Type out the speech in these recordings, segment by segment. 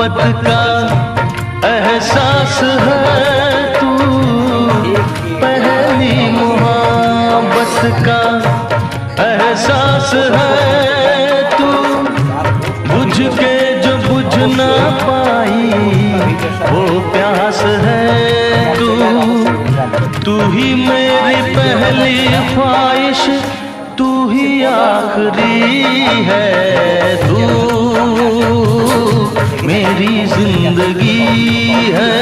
मोहब्बत का एहसास है तू, पहली मोहब्बत का एहसास है तू, बुझ के जो बुझ ना पाई वो प्यास है तू। तू ही मेरी पहली ख्वाहिश, तू ही आखिरी है, तू मेरी जिंदगी है,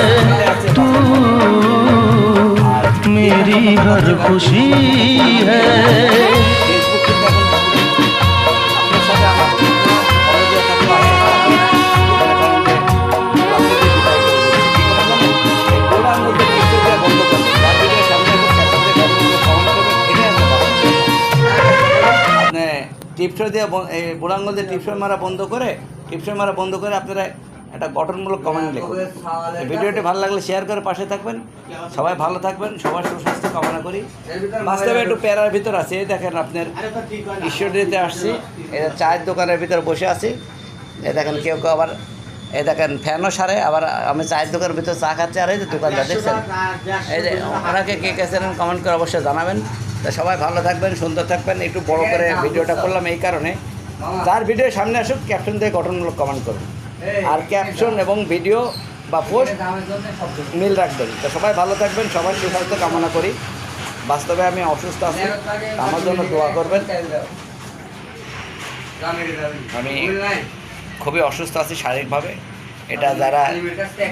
तू मेरी हर खुशी है। টিপসই দিয়ে বুড়াঙ্গল দিয়ে টিপসই মারা বন্ধ করে আপনারা একটা গঠনমূলক কমেন্ট লিখুন। ভিডিওটি ভালো লাগলে শেয়ার করে পাশে থাকবেন। সবাই ভালো থাকবেন, সবার সুস্বাস্থ্য কামনা করি। বাস্তবে একটু প্যারার ভিতর আছে, এই দেখেন আপনার ঈশ্বরদীতে আসছি, এই চায়ের দোকানের ভিতরে বসে আছি। এই দেখেন কেউ কেউ আবার এই দেখেন ফ্যানও সারে, আবার আমি চায়ের দোকানের ভিতরে চা খাচ্ছি। আর এই যে দোকানটা দেখছেন, এই যে ওনাকে কে গেছেন কমেন্ট করে অবশ্যই জানাবেন। তা সবাই ভালো থাকবেন, সুন্দর থাকবেন। একটু বড় করে ভিডিওটা করলাম এই কারণে, যার ভিডিও সামনে আসুক ক্যাপশন দিয়ে গঠনমূলক কমেন্ট করুন, আর ক্যাপশন এবং ভিডিও বা পোস্ট মিল রাখবেন। তো সবাই ভালো থাকবেন, সবার সুস্বাস্থ্য কামনা করি। বাস্তবে আমি অসুস্থ আছি, আমার জন্য দোয়া করবেন। আমি খুবই অসুস্থ আছি শারীরিকভাবে, এটা যারা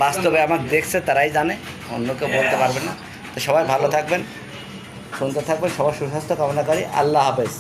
বাস্তবে আমাকে দেখছে তারাই জানে, অন্য কেউ বলতে পারবে না। তো সবাই ভালো থাকবেন, সুন্দর থাকবেন, সবার সুস্বাস্থ্য কামনা করি। আল্লাহ হাফেজ।